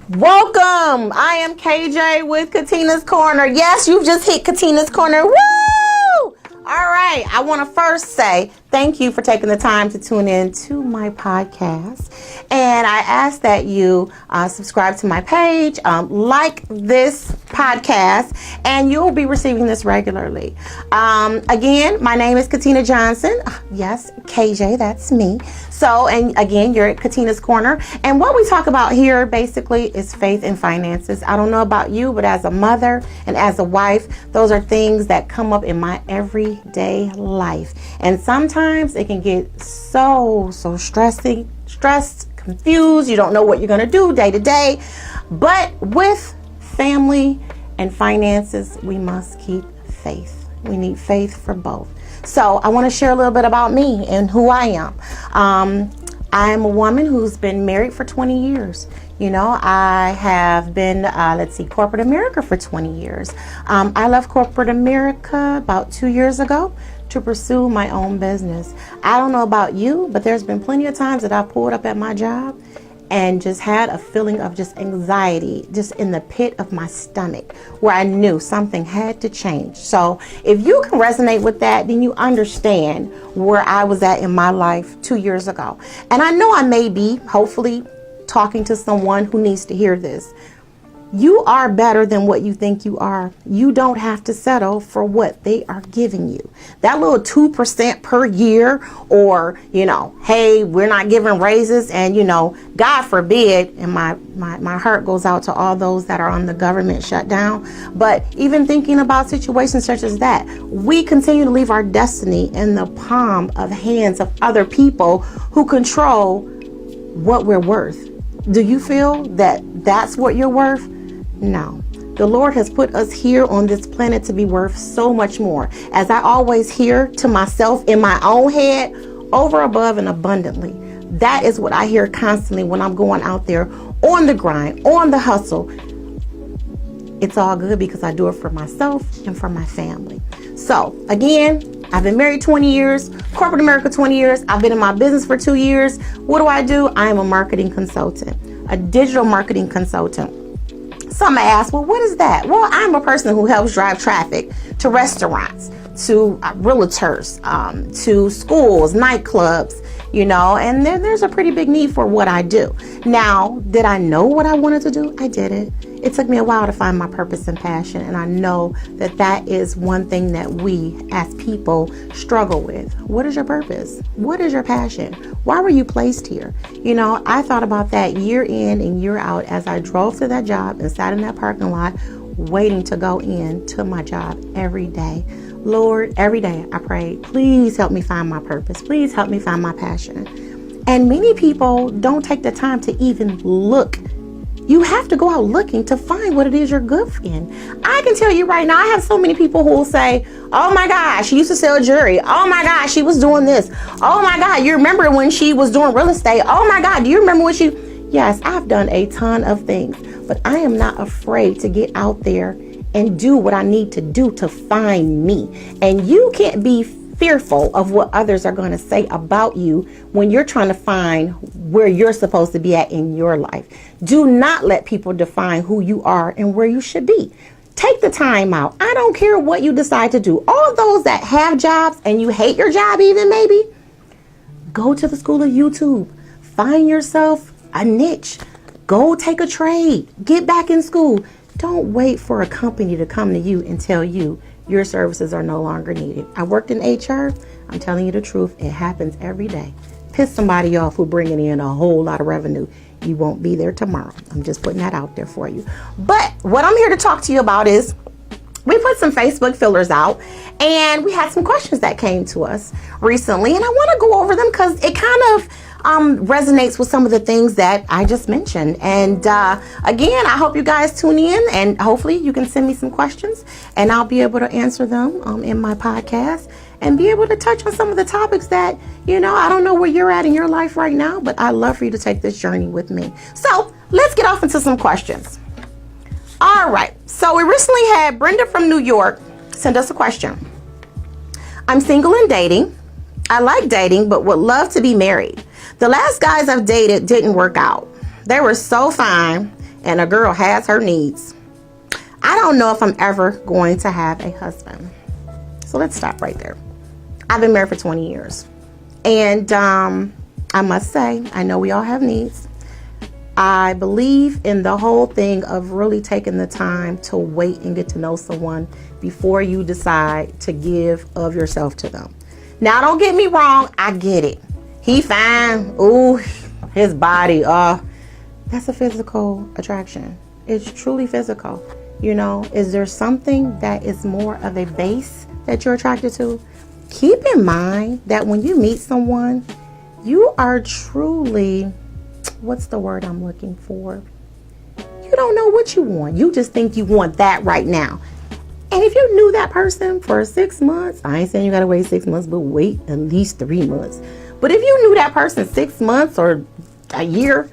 Welcome. I am KJ with Katina's Corner. Yes, you've just hit Katina's Corner. Woo! All right. I want to first say thank you for taking the time to tune in to my podcast. And I ask that you subscribe to my page, like this podcast, and you'll be receiving this regularly. Again, my name is Katina Johnson. Yes, KJ, that's me. So, and again, you're at Katina's Corner. And what we talk about here basically is faith and finances. I don't know about you, but as a mother and as a wife, those are things that come up in my everyday life. And sometimes it can get so stressed, confused. You don't know what you're going to do day to day. But with family and finances, we must keep faith. We need faith for both. So I want to share a little bit about me and who I am. I am a woman who's been married for 20 years. You know, I have been, corporate America for 20 years. I left corporate America about 2 years ago to pursue my own business. I don't know about you, but there's been plenty of times that I've pulled up at my job and just had a feeling of just anxiety, just in the pit of my stomach, where I knew something had to change. So if you can resonate with that, then you understand where I was at in my life 2 years ago. And I know I may be, hopefully, talking to someone who needs to hear this. You are better than what you think you are. You don't have to settle for what they are giving you. That little 2% per year, or, hey, we're not giving raises, and, God forbid, and my heart goes out to all those that are on the government shutdown. But even thinking about situations such as that, we continue to leave our destiny in the palm of hands of other people who control what we're worth. Do you feel that that's what you're worth? No. The Lord has put us here on this planet to be worth so much more. As I always hear to myself in my own head, over, above, and abundantly. That is what I hear constantly when I'm going out there on the grind, on the hustle. It's all good because I do it for myself and for my family. So again, I've been married 20 years, corporate America 20 years. I've been in my business for 2 years. What do? I am a marketing consultant, a digital marketing consultant. Some may ask, well, what is that? Well, I'm a person who helps drive traffic to restaurants, to realtors, to schools, nightclubs, and there's a pretty big need for what I do. Now, did I know what I wanted to do? I did it. It took me a while to find my purpose and passion, and I know that is one thing that we as people struggle with. What is your purpose? What is your passion? Why were you placed here? I thought about that year in and year out as I drove to that job and sat in that parking lot waiting to go in to my job every day. Lord, every day I prayed, please help me find my purpose. Please help me find my passion. And many people don't take the time to even look. You have to go out looking to find what it is you're good in. I can tell you right now, I have so many people who will say, oh my gosh, she used to sell jewelry. Oh my gosh, she was doing this. Oh my God, you remember when she was doing real estate? Oh my God, do you remember when she... Yes, I've done a ton of things, but I am not afraid to get out there and do what I need to do to find me. And you can't be fearful of what others are going to say about you when you're trying to find where you're supposed to be at in your life. Do not let people define who you are and where you should be. Take the time out. I don't care what you decide to do. All those that have jobs and you hate your job even maybe, go to the school of YouTube. Find yourself a niche. Go take a trade. Get back in school. Don't wait for a company to come to you and tell you your services are no longer needed. I worked in HR. I'm telling you the truth. It happens every day. Piss somebody off who bringing in a whole lot of revenue. You won't be there tomorrow. I'm just putting that out there for you. But what I'm here to talk to you about is we put some Facebook fillers out and we had some questions that came to us recently. And I want to go over them because it kind of resonates with some of the things that I just mentioned. And again, I hope you guys tune in and hopefully you can send me some questions and I'll be able to answer them in my podcast and be able to touch on some of the topics that, I don't know where you're at in your life right now, but I'd love for you to take this journey with me. So let's get off into some questions. All right. So we recently had Brenda from New York send us a question. I'm single and dating. I like dating, but would love to be married. The last guys I've dated didn't work out. They were so fine, and a girl has her needs. I don't know if I'm ever going to have a husband. So let's stop right there. I've been married for 20 years. And I must say, I know we all have needs. I believe in the whole thing of really taking the time to wait and get to know someone before you decide to give of yourself to them. Now, don't get me wrong. I get it. He fine. Ooh, his body. That's a physical attraction. It's truly physical. You know, is there something that is more of a base that you're attracted to? Keep in mind that when you meet someone, you are truly, what's the word I'm looking for? You don't know what you want. You just think you want that right now. And if you knew that person for 6 months, I ain't saying you got to wait 6 months, but wait at least 3 months. But if you knew that person 6 months or a year,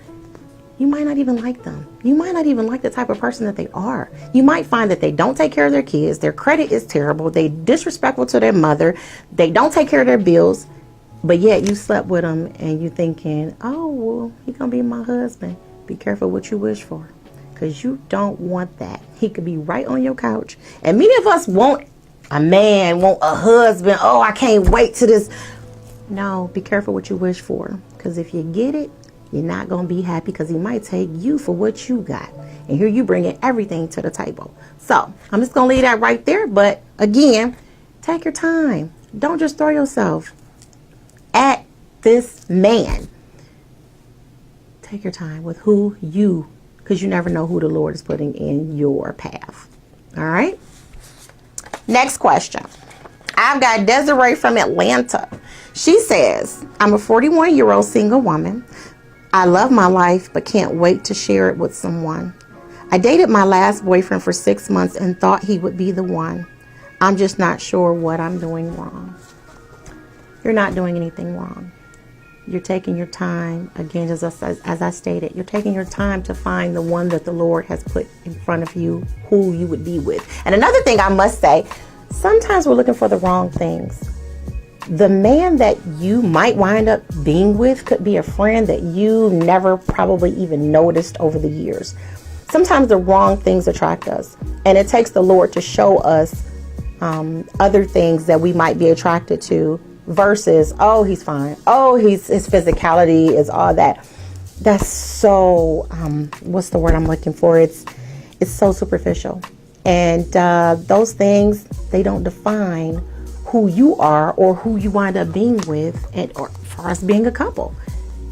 you might not even like them. You might not even like the type of person that they are. You might find that they don't take care of their kids. Their credit is terrible. They disrespectful to their mother. They don't take care of their bills. But yet you slept with them and you thinking, oh, well, he's going to be my husband. Be careful what you wish for, because you don't want that. He could be right on your couch. And many of us want a man, want a husband. Oh, I can't wait to this. No, be careful what you wish for, because if you get it, you're not going to be happy, because he might take you for what you got. And here you bringing everything to the table. So I'm just going to leave that right there. But again, take your time. Don't just throw yourself at this man. Take your time with who you, because you never know who the Lord is putting in your path. All right. Next question. I've got Desiree from Atlanta. She says, I'm a 41-year-old single woman. I love my life, but can't wait to share it with someone. I dated my last boyfriend for 6 months and thought he would be the one. I'm just not sure what I'm doing wrong. You're not doing anything wrong. You're taking your time, again, as I stated, you're taking your time to find the one that the Lord has put in front of you, who you would be with. And another thing I must say, sometimes we're looking for the wrong things. The man that you might wind up being with could be a friend that you never probably even noticed over the years. Sometimes the wrong things attract us, and it takes the Lord to show us other things that we might be attracted to versus, oh, he's fine. Oh, his physicality is all that. That's so, what's the word I'm looking for? It's so superficial. And those things, they don't define who you are or who you wind up being with, and or for us being a couple.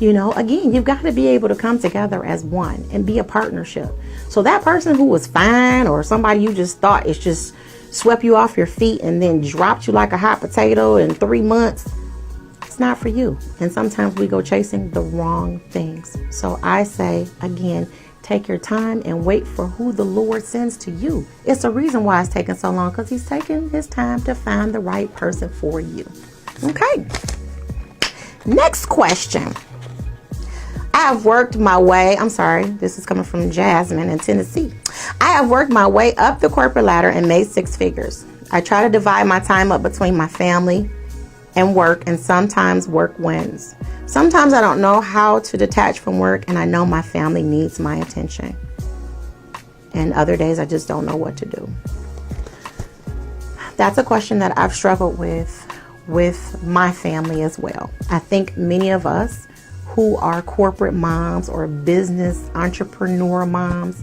You know, again, you've got to be able to come together as one and be a partnership. So that person who was fine, or somebody you just thought is just swept you off your feet and then dropped you like a hot potato in 3 months, it's not for you. And sometimes we go chasing the wrong things. So I say, again, take your time and wait for who the Lord sends to you. It's a reason why it's taking so long, because he's taking his time to find the right person for you. Okay. Next question. I have worked my way, this is coming from Jasmine in Tennessee. I have worked my way up the corporate ladder and made 6 figures. I try to divide my time up between my family and work, and sometimes work wins. Sometimes I don't know how to detach from work, and I know my family needs my attention. And other days I just don't know what to do. That's a question that I've struggled with my family as well. I think many of us who are corporate moms or business entrepreneur moms,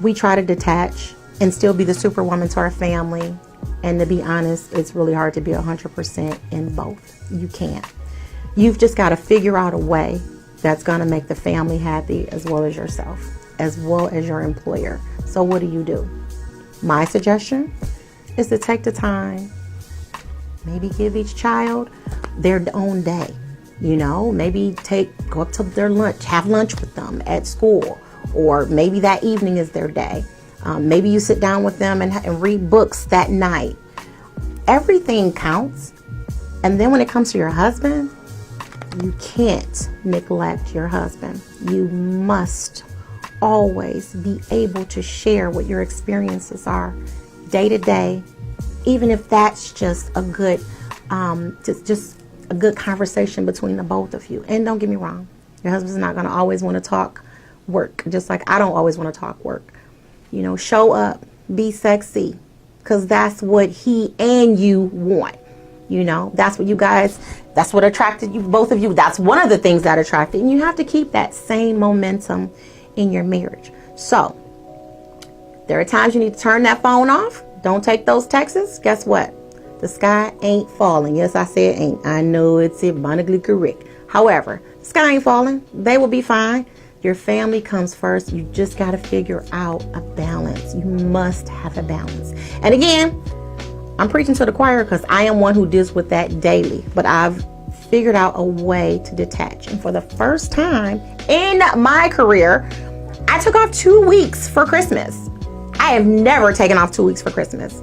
we try to detach and still be the superwoman to our family. And to be honest, it's really hard to be 100% in both. You can't. You've just got to figure out a way that's going to make the family happy, as well as yourself, as well as your employer. So what do? My suggestion is to take the time, maybe give each child their own day. You know, maybe go up to their lunch, have lunch with them at school, or maybe that evening is their day. Maybe you sit down with them and read books that night. Everything counts. And then when it comes to your husband, you can't neglect your husband. You must always be able to share what your experiences are day to day, even if that's just a good just a good conversation between the both of you. And don't get me wrong, your husband's not going to always want to talk work, just like I don't always want to talk work. You know, show up, be sexy, because that's what he and you want. You know, that's what you guys, that's what attracted you, both of you. That's one of the things that attracted. And you have to keep that same momentum in your marriage. So there are times you need to turn that phone off. Don't take those texts. Guess what? The sky ain't falling. Yes, I said ain't. I know it's abundantly correct. However, the sky ain't falling. They will be fine. Your family comes first. You just got to figure out a balance. You must have a balance. And again, I'm preaching to the choir because I am one who deals with that daily. But I've figured out a way to detach. And for the first time in my career, I took off 2 weeks for Christmas. I have never taken off 2 weeks for Christmas.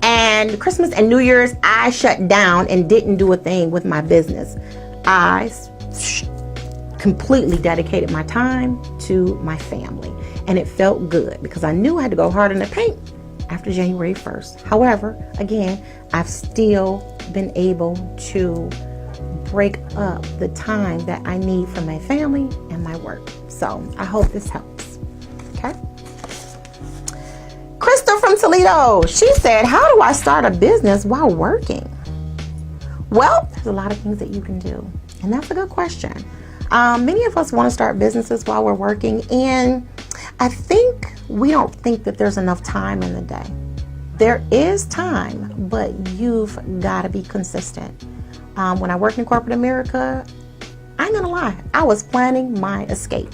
And Christmas and New Year's, I shut down and didn't do a thing with my business. I completely dedicated my time to my family. And it felt good because I knew I had to go hard in the paint after January 1st. However, again, I've still been able to break up the time that I need for my family and my work. So I hope this helps. Okay. Crystal from Toledo, she said, how do I start a business while working? Well, there's a lot of things that you can do. And that's a good question. Many of us want to start businesses while we're working. And I think we don't think that there's enough time in the day. There is time, but you've got to be consistent. When I worked in corporate America, I ain't gonna lie, I was planning my escape.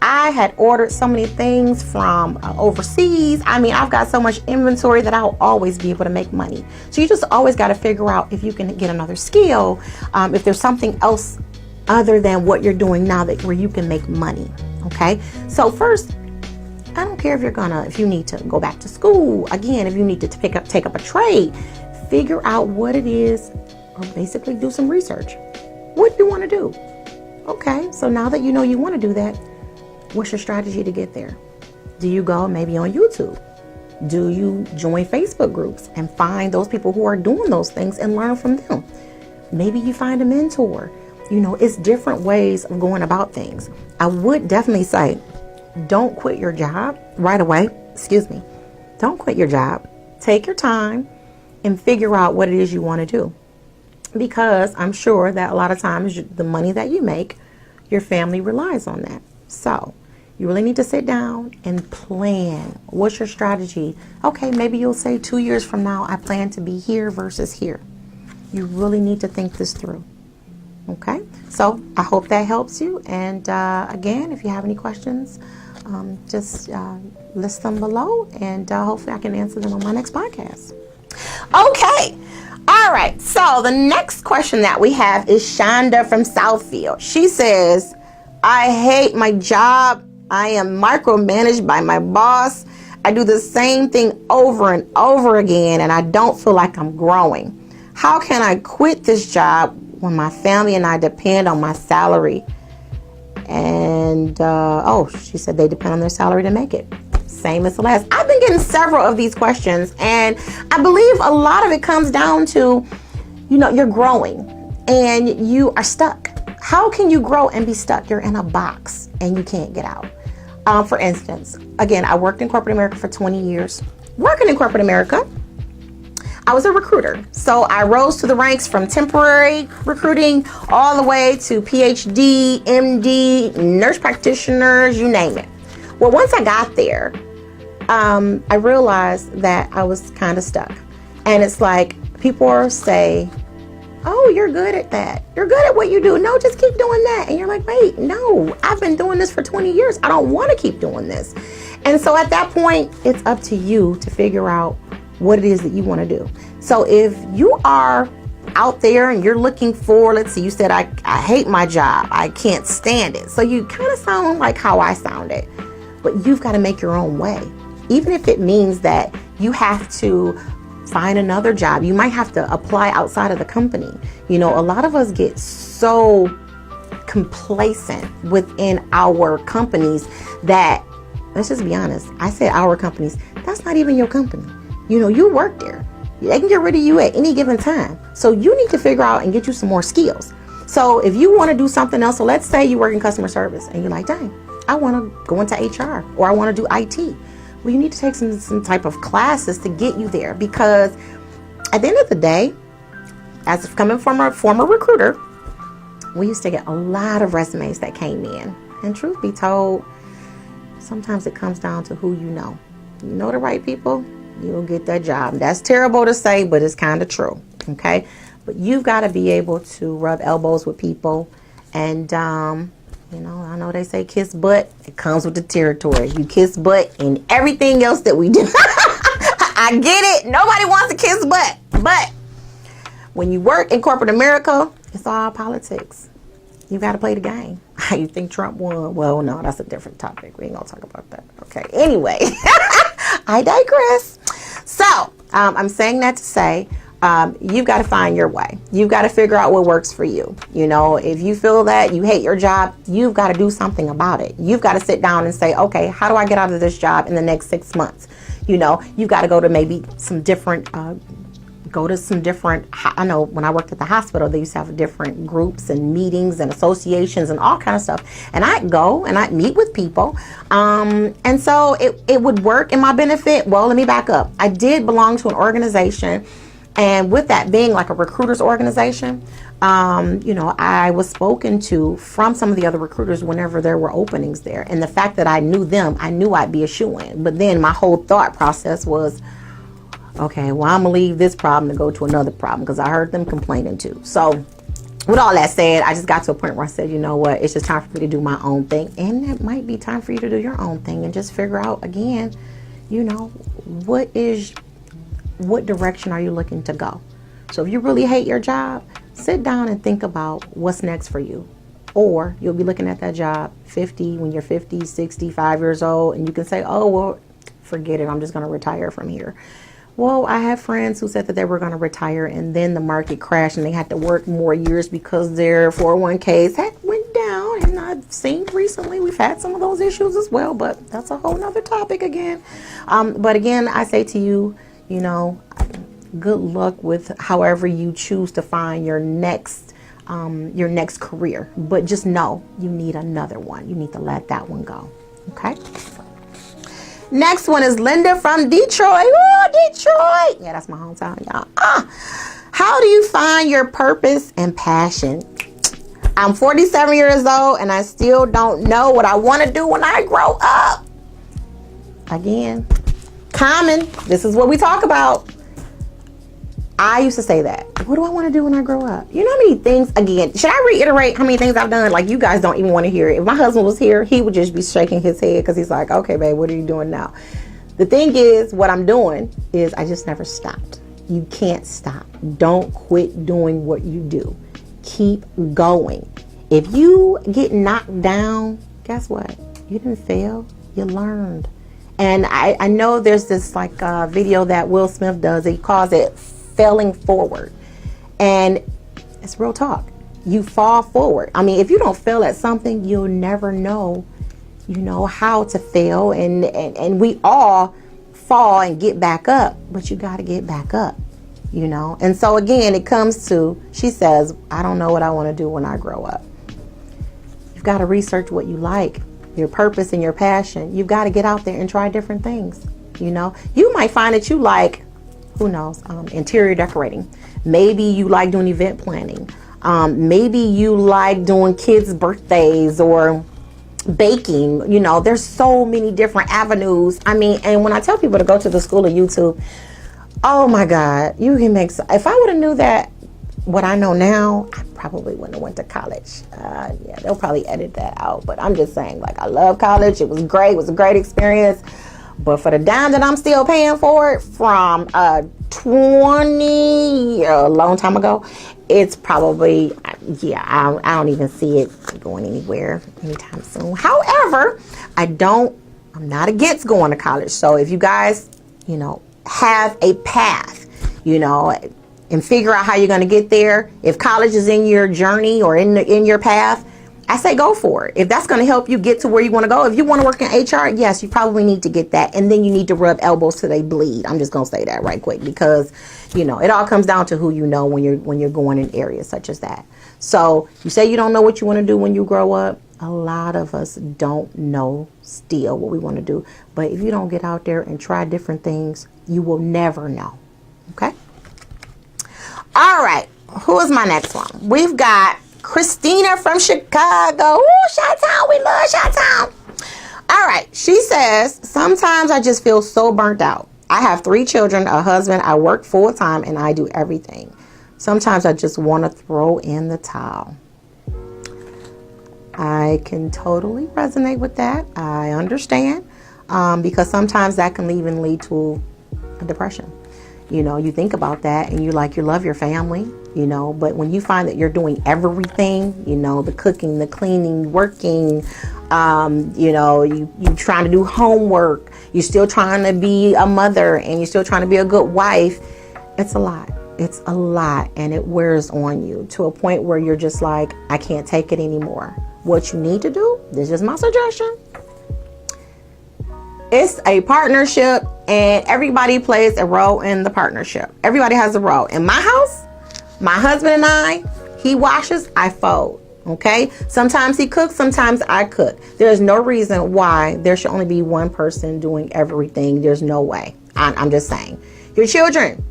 I had ordered so many things from overseas. I mean, I've got so much inventory that I'll always be able to make money. So you just always got to figure out if you can get another skill, if there's something else other than what you're doing now that where you can make money. Okay. So first, I don't care if you need to go back to school. Again, if you need to take up a trade, figure out what it is, or basically do some research. What do you want to do? Okay. So now that you know you want to do that, what's your strategy to get there? Do you go maybe on YouTube? Do you join Facebook groups and find those people who are doing those things and learn from them? Maybe you find a mentor. You know, it's different ways of going about things. I would definitely say, don't quit your job right away. Don't quit your job. Take your time and figure out what it is you want to do. Because I'm sure that a lot of times the money that you make, your family relies on that. So you really need to sit down and plan. What's your strategy? Okay, maybe you'll say 2 years from now, I plan to be here versus here. You really need to think this through. Okay, so I hope that helps you. And again, if you have any questions, just list them below, and hopefully I can answer them on my next podcast. Okay, all right. So the next question that we have is Shonda from Southfield. She says, I hate my job. I am micromanaged by my boss. I do the same thing over and over again, and I don't feel like I'm growing. How can I quit this job when my family and I depend on my salary? And, she said they depend on their salary to make it. Same as the last. I've been getting several of these questions, and I believe a lot of it comes down to, you're growing and you are stuck. How can you grow and be stuck? You're in a box and you can't get out. For instance, again, I worked in corporate America for 20 years. Working in corporate America, I was a recruiter. So I rose to the ranks from temporary recruiting all the way to PhD, MD, nurse practitioners, you name it. Well, once I got there, I realized that I was kind of stuck. And it's like people say, oh, you're good at that. You're good at what you do. No, just keep doing that. And you're like, wait, no, I've been doing this for 20 years. I don't want to keep doing this. And so at that point, it's up to you to figure out what it is that you want to do. So if you are out there and you're looking for, let's see, you said, I hate my job. I can't stand it. So you kind of sound like how I sounded, but you've got to make your own way. Even if it means that you have to find another job. You might have to apply outside of the company. A lot of us get so complacent within our companies that, let's just be honest, I said our companies, that's not even your company. You work there. They can get rid of you at any given time. So you need to figure out and get you some more skills. So if you want to do something else, so let's say you work in customer service and you're like, dang, I want to go into HR or I want to do IT. Well, you need to take some type of classes to get you there, because at the end of the day, as coming from a former recruiter, we used to get a lot of resumes that came in. And truth be told, sometimes it comes down to who you know. You know the right people, you'll get that job. That's terrible to say, but it's kind of true. Okay? But you've got to be able to rub elbows with people. And, you know, I know they say kiss butt. It comes with the territory. You kiss butt and everything else that we do. I get it. Nobody wants to kiss butt. But when you work in corporate America, it's all politics. You got to play the game. You think Trump won? Well, no, that's a different topic. We ain't going to talk about that. Okay. Anyway, I digress. So I'm saying that to say, you've got to find your way. You've got to figure out what works for you. You know, if you feel that you hate your job, you've got to do something about it. You've got to sit down and say, okay, how do I get out of this job in the next 6 months? You know, you've got to go to maybe some different, I know when I worked at the hospital, they used to have different groups and meetings and associations and all kind of stuff. And I'd go and I'd meet with people. And so it would work in my benefit. Well, let me back up. I did belong to an organization. And with that being like a recruiter's organization, you know, I was spoken to from some of the other recruiters whenever there were openings there. And the fact that I knew them, I knew I'd be a shoo-in. But then my whole thought process was, okay, well, I'm going to leave this problem to go to another problem, because I heard them complaining too. So with all that said, I just got to a point where I said, you know what, it's just time for me to do my own thing. And it might be time for you to do your own thing and just figure out, again, you know, what direction are you looking to go? So if you really hate your job, sit down and think about what's next for you. Or you'll be looking at that job 50, when you're 50, 65 years old, and you can say, oh, well, forget it, I'm just going to retire from here. Well, I have friends who said that they were going to retire, and then the market crashed and they had to work more years because their 401ks went down. And I've seen recently we've had some of those issues as well, but that's a whole nother topic again. But again, I say to you, you know, good luck with however you choose to find your next career. But just know you need another one. You need to let that one go. Okay? Next one is Linda from Detroit. Ooh, Detroit. Yeah, that's my hometown, y'all. How do you find your purpose and passion? I'm 47 years old and I still don't know what I want to do when I grow up. Again, common. This is what we talk about. I used to say that. What do I want to do when I grow up? You know how many things, again, should I reiterate how many things I've done? Like, you guys don't even want to hear it. If my husband was here, he would just be shaking his head because he's like, okay, babe, what are you doing now? The thing is, what I'm doing is I just never stopped. You can't stop. Don't quit doing what you do. Keep going. If you get knocked down, guess what? You didn't fail. You learned. And I know there's this like video that Will Smith does. He calls it failing forward. And it's real talk. You fall forward. I mean, if you don't fail at something, you'll never know, you know, how to fail. And we all fall and get back up, but you got to get back up, you know. And so again, it comes to, she says, I don't know what I want to do when I grow up. You've got to research what you like, your purpose and your passion. You've got to get out there and try different things. You know, you might find that you like, who knows, interior decorating. Maybe you like doing event planning. Maybe you like doing kids' birthdays or baking. You know, there's so many different avenues. I mean, and when I tell people to go to the school of YouTube, oh my God, you can make, if I would have knew that, what I know now, I probably wouldn't have went to college. Yeah, they'll probably edit that out. But I'm just saying, like, I love college. It was great. It was a great experience. But for the dime that I'm still paying for it from 20, a long time ago, it's probably, yeah, I don't even see it going anywhere anytime soon. However, I'm not against going to college. So if you guys, you know, have a path, you know, and figure out how you're going to get there. If college is in your journey or in your path, I say go for it. If that's going to help you get to where you want to go. If you want to work in HR, yes, you probably need to get that. And then you need to rub elbows till they bleed. I'm just going to say that right quick because, you know, it all comes down to who you know when you're going in areas such as that. So you say you don't know what you want to do when you grow up. A lot of us don't know still what we want to do. But if you don't get out there and try different things, you will never know. Okay? All right. Who is my next one? We've got Christina from Chicago. Ooh, Chi-Town. We love Chi-Town. All right. She says, sometimes I just feel so burnt out. I have 3 children, a husband. I work full time and I do everything. Sometimes I just want to throw in the towel. I can totally resonate with that. I understand because sometimes that can even lead to a depression. You know, you think about that and you love your family, you know, but when you find that you're doing everything, you know, the cooking, the cleaning, working, you know, you trying to do homework, you're still trying to be a mother and you're still trying to be a good wife. It's a lot. It's a lot and it wears on you to a point where you're just like, I can't take it anymore. What you need to do, this is my suggestion. It's a partnership and everybody plays a role in the partnership. Everybody has a role. In my house, my husband and I, he washes, I fold. Okay? Sometimes he cooks, sometimes I cook. There's no reason why there should only be one person doing everything. There's no way. I'm just saying. Your children,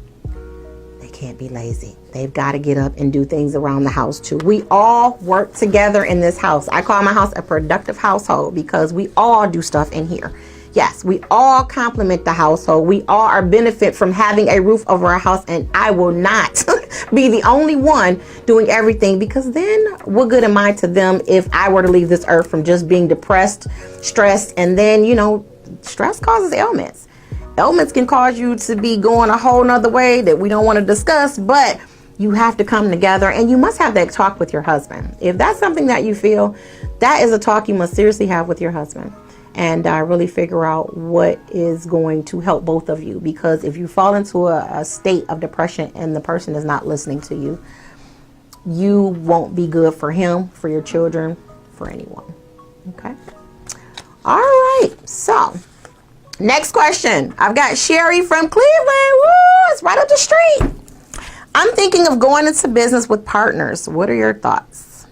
they can't be lazy. They've got to get up and do things around the house too. We all work together in this house. I call my house a productive household because we all do stuff in here. Yes, we all complement the household. We all are benefit from having a roof over our house, and I will not be the only one doing everything because then what good am I to them if I were to leave this earth from just being depressed, stressed, and then, you know, stress causes ailments. Ailments can cause you to be going a whole nother way that we don't want to discuss, but you have to come together and you must have that talk with your husband. If that's something that you feel, that is a talk you must seriously have with your husband. And really figure out what is going to help both of you. Because if you fall into a state of depression and the person is not listening to you, you won't be good for him, for your children, for anyone. Okay. All right. So next question. I've got Sherry from Cleveland. Woo, it's right up the street. I'm thinking of going into business with partners. What are your thoughts?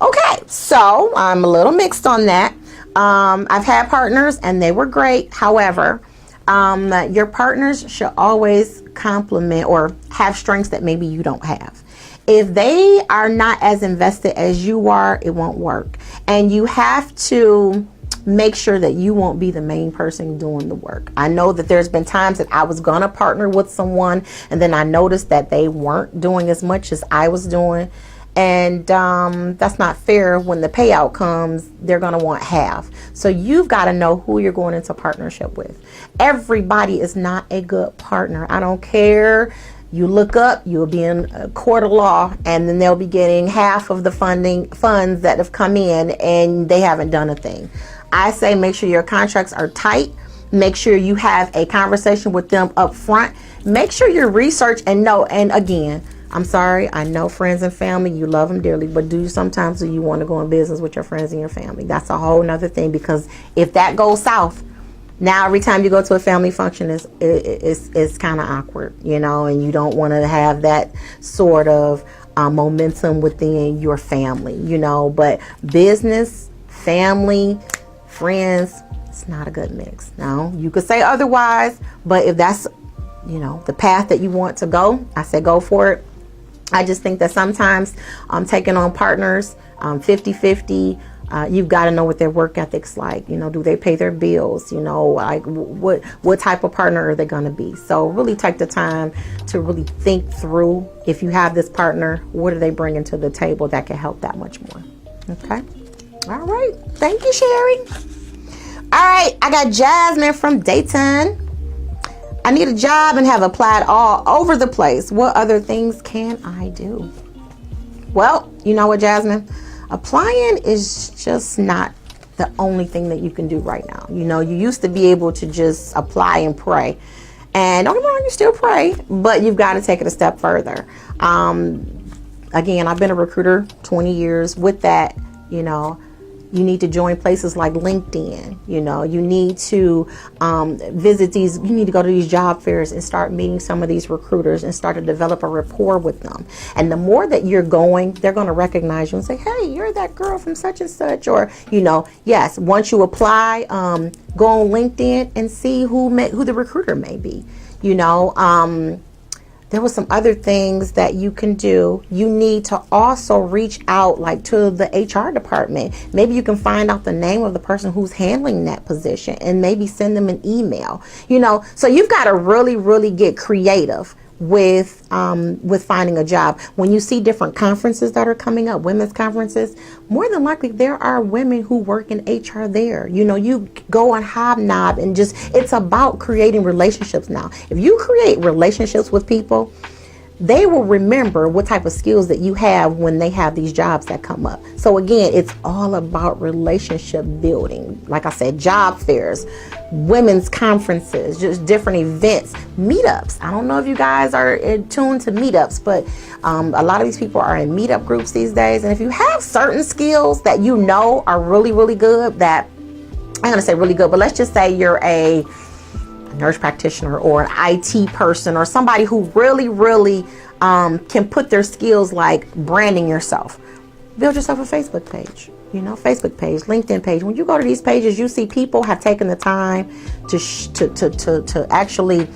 Okay. So I'm a little mixed on that. I've had partners and they were great. However, your partners should always complement or have strengths that maybe you don't have. If they are not as invested as you are, it won't work. And you have to make sure that you won't be the main person doing the work. I know that there's been times that I was going to partner with someone and then I noticed that they weren't doing as much as I was doing. And that's not fair. When the payout comes, they're going to want half. So you've got to know who you're going into partnership with. Everybody is not a good partner. I don't care. You look up, you'll be in a court of law, and then they'll be getting half of the funds that have come in, and they haven't done a thing. I say make sure your contracts are tight. Make sure you have a conversation with them up front. Make sure you research and know. And again, I'm sorry, I know friends and family, you love them dearly, but do you want to go in business with your friends and your family? That's a whole nother thing, because if that goes south, now every time you go to a family function, it's kind of awkward, you know, and you don't want to have that sort of momentum within your family, you know. But business, family, friends, it's not a good mix. Now, you could say otherwise, but if that's, you know, the path that you want to go, I say go for it. I just think that sometimes taking on partners 50-50, you've got to know what their work ethic's like. You know, do they pay their bills? You know, like what type of partner are they going to be? So really take the time to really think through, if you have this partner, what are they bringing to the table that can help that much more? Okay. All right. Thank you, Sherry. All right. I got Jasmine from Dayton. I need a job and have applied all over the place. What other things can I do? Well, you know what, Jasmine? Applying is just not the only thing that you can do right now. You know, you used to be able to just apply and pray. And don't get me wrong, you still pray, but you've got to take it a step further. Again, I've been a recruiter 20 years. With that, you know, you need to join places like LinkedIn. You know, you need to visit these, you need to go to these job fairs and start meeting some of these recruiters and start to develop a rapport with them. And the more that you're going, they're going to recognize you and say, hey, you're that girl from such and such. Or, you know, yes, once you apply, go on LinkedIn and see who the recruiter may be. You know, there were some other things that you can do. You need to also reach out like to the HR department. Maybe you can find out the name of the person who's handling that position and maybe send them an email. You know, so you've got to really, really get creative with finding a job. When you see different conferences that are coming up, women's conferences, more than likely there are women who work in HR there. You know, you go on Hobnob and just, it's about creating relationships now. If you create relationships with people, they will remember what type of skills that you have when they have these jobs that come up. So again, it's all about relationship building. Like I said, job fairs, women's conferences, just different events, meetups. I don't know if you guys are tuned to meetups, but a lot of these people are in meetup groups these days. And if you have certain skills that you know are really, really good, that I'm going to say really good, but let's just say you're a nurse practitioner or an IT person or somebody who really, really can put their skills like branding yourself. Build yourself a Facebook page, you know, Facebook page, LinkedIn page. When you go to these pages, you see people have taken the time to actually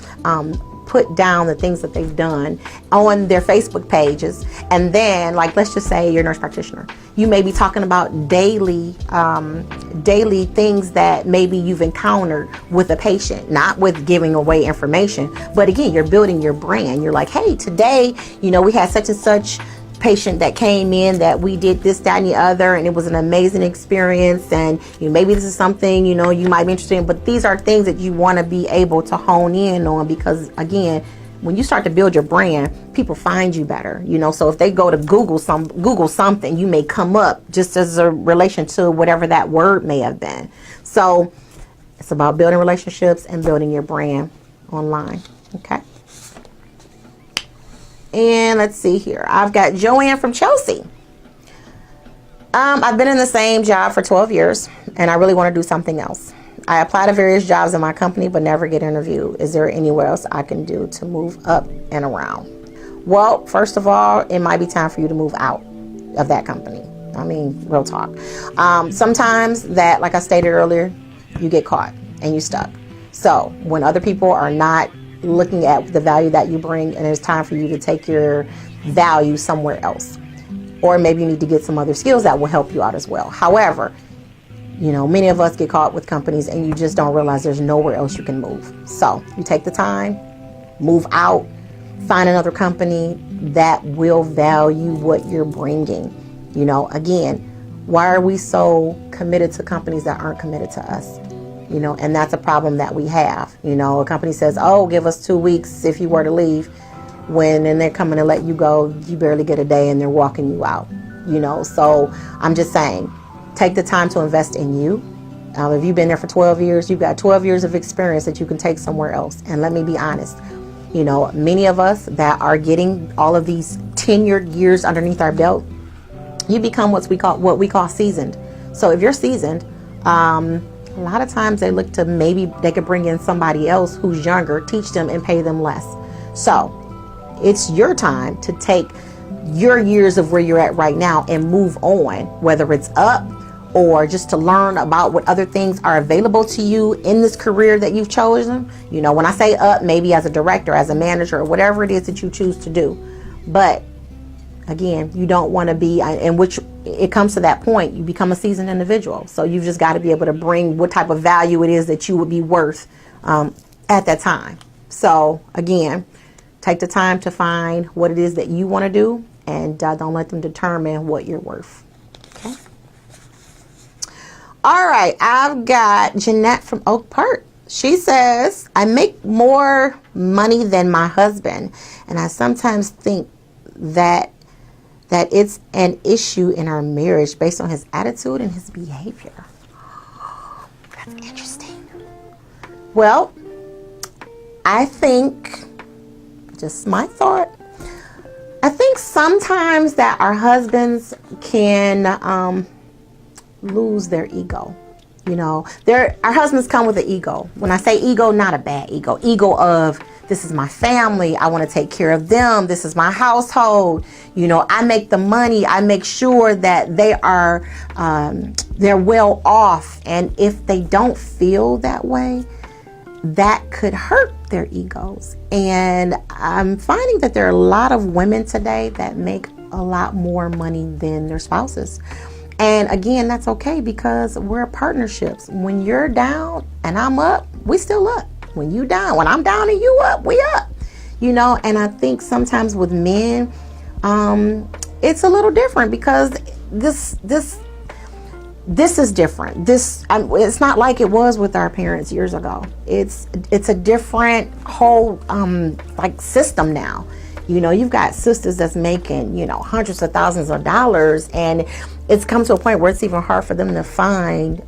put down the things that they've done on their Facebook pages. And then, like, let's just say you're a nurse practitioner. You may be talking about daily things that maybe you've encountered with a patient, not with giving away information, but again, you're building your brand. You're like, hey, today, you know, we had such and such patient that came in that we did this, that, and the other, and it was an amazing experience. And you know, maybe this is something, you know, you might be interested in, but these are things that you want to be able to hone in on, because again, when you start to build your brand, people find you better, you know. So if they go to Google something, you may come up just as a relation to whatever that word may have been. So it's about building relationships and building your brand online. Okay. And let's see here. I've got Joanne from Chelsea. I've been in the same job for 12 years and I really want to do something else. I apply to various jobs in my company but never get interviewed. Is there anywhere else I can do to move up and around? Well, first of all, it might be time for you to move out of that company. I mean, real talk. Sometimes that, like I stated earlier, you get caught and you stuck. So when other people are not looking at the value that you bring, and it's time for you to take your value somewhere else, or maybe you need to get some other skills that will help you out as well. However, you know, many of us get caught with companies and you just don't realize there's nowhere else you can move. So you take the time, move out, find another company that will value what you're bringing. You know, again, why are we so committed to companies that aren't committed to us? You know, and that's a problem that we have. You know, a company says, oh, give us 2 weeks if you were to leave. When then they're coming to let you go, you barely get a day and they're walking you out. You know, so I'm just saying, take the time to invest in you. If you've been there for 12 years, you've got 12 years of experience that you can take somewhere else. And let me be honest, you know, many of us that are getting all of these tenured years underneath our belt, you become what we call seasoned. So if you're seasoned, a lot of times they look to maybe they could bring in somebody else who's younger, teach them and pay them less. So it's your time to take your years of where you're at right now and move on, whether it's up or just to learn about what other things are available to you in this career that you've chosen. You know, when I say up, maybe as a director, as a manager, or whatever it is that you choose to do. But again, you don't want to be, in which it comes to that point, you become a seasoned individual. So you've just got to be able to bring what type of value it is that you would be worth at that time. So again, take the time to find what it is that you want to do, and don't let them determine what you're worth. Okay. All right. I've got Jeanette from Oak Park. She says, I make more money than my husband, and I sometimes think that it's an issue in our marriage based on his attitude and his behavior. That's interesting. Well, I think, just my thought, I think sometimes that our husbands can lose their ego. You know, our husbands come with an ego. When I say ego, not a bad ego. Ego of, this is my family. I want to take care of them. This is my household. You know, I make the money. I make sure that they are, they're well off. And if they don't feel that way, that could hurt their egos. And I'm finding that there are a lot of women today that make a lot more money than their spouses. And again, that's okay, because we're partnerships. When you're down and I'm up, we still up. When you down, when I'm down and you up, we up. You know, and I think sometimes with men, it's a little different, because this is different. It's not like it was with our parents years ago. It's a different whole like system now. You know, you've got sisters that's making, you know, hundreds of thousands of dollars, and it's come to a point where it's even hard for them to find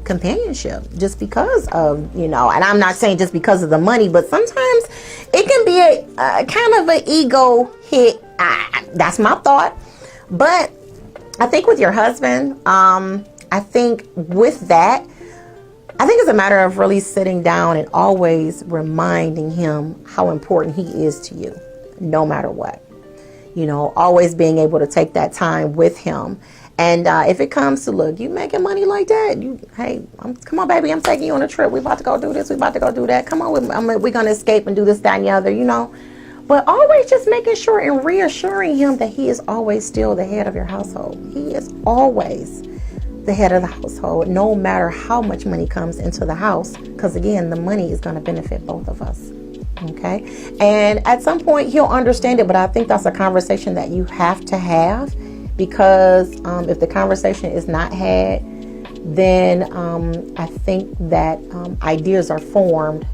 companionship, just because of, you know, and I'm not saying just because of the money, but sometimes it can be a kind of an ego hit. That's my thought. But I think with your husband, I think with that, I think it's a matter of really sitting down and always reminding him how important he is to you, no matter what. You know, always being able to take that time with him. And if it comes to, look, you making money like that, hey, come on, baby, I'm taking you on a trip. We about to go do this. We about to go do that. Come on, we're going to escape and do this, that, and the other, you know. But always just making sure and reassuring him that he is always still the head of your household. He is always the head of the household, no matter how much money comes into the house. Because, again, the money is going to benefit both of us. Okay. And at some point he'll understand it. But I think that's a conversation that you have to have. Because if the conversation is not had, then I think that ideas are formed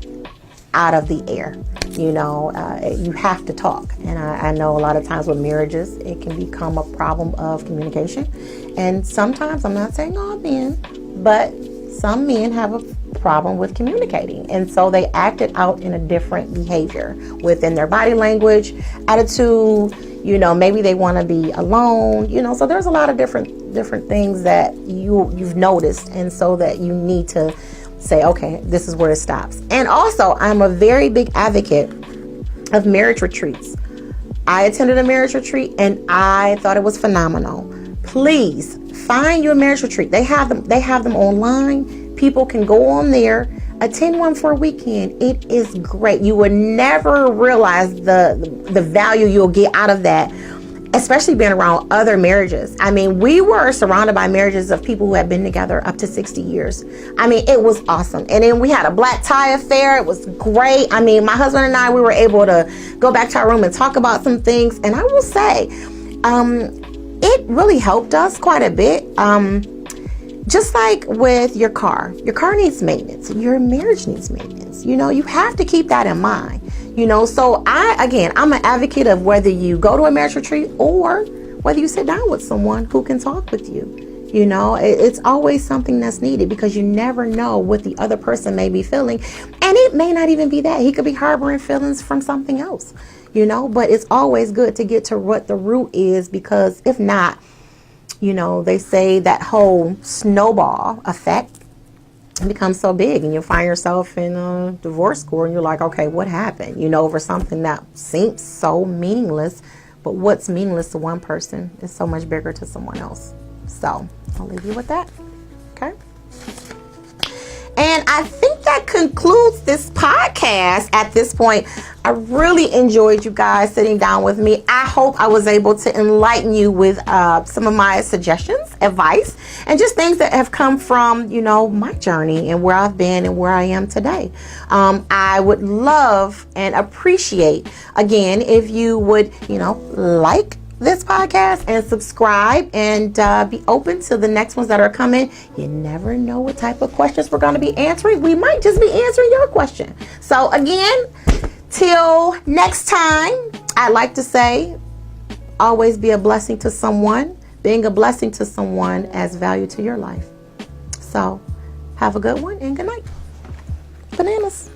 out of the air. You know, you have to talk. And I know a lot of times with marriages, it can become a problem of communication. And sometimes, I'm not saying all men, but some men have a problem with communicating. And so they act it out in a different behavior within their body language, attitude. You know, maybe they want to be alone, you know, so there's a lot of different things that you've noticed. And so that you need to say, okay, this is where it stops. And also, I'm a very big advocate of marriage retreats. I attended a marriage retreat and I thought it was phenomenal. Please find your marriage retreat. They have them online. People can go on there, attend one for a weekend. It is great. You would never realize the value you'll get out of that, especially being around other marriages. I mean, we were surrounded by marriages of people who had been together up to 60 years. I mean, it was awesome. And then we had a black tie affair. It was great. I mean, my husband and I, we were able to go back to our room and talk about some things. And I will say, it really helped us quite a bit. Just like with your car needs maintenance. Your marriage needs maintenance. You know, you have to keep that in mind. You know, so I'm an advocate of whether you go to a marriage retreat or whether you sit down with someone who can talk with you. You know, it's always something that's needed, because you never know what the other person may be feeling. And it may not even be that. He could be harboring feelings from something else, you know, but it's always good to get to what the root is, because if not, you know, they say that whole snowball effect becomes so big, and you'll find yourself in a divorce court and you're like, okay, what happened? You know, over something that seems so meaningless, but what's meaningless to one person is so much bigger to someone else. So I'll leave you with that. Okay. And I think that concludes this podcast at this point. I really enjoyed you guys sitting down with me. I hope I was able to enlighten you with some of my suggestions, advice, and just things that have come from, you know, my journey and where I've been and where I am today. I would love and appreciate, again, if you would, you know, like this podcast and subscribe, and be open to the next ones that are coming. You never know what type of questions we're going to be answering. We might just be answering your question. So again, till next time, I'd like to say, always be a blessing to someone. Being a blessing to someone adds value to your life. So have a good one and good night. Bananas.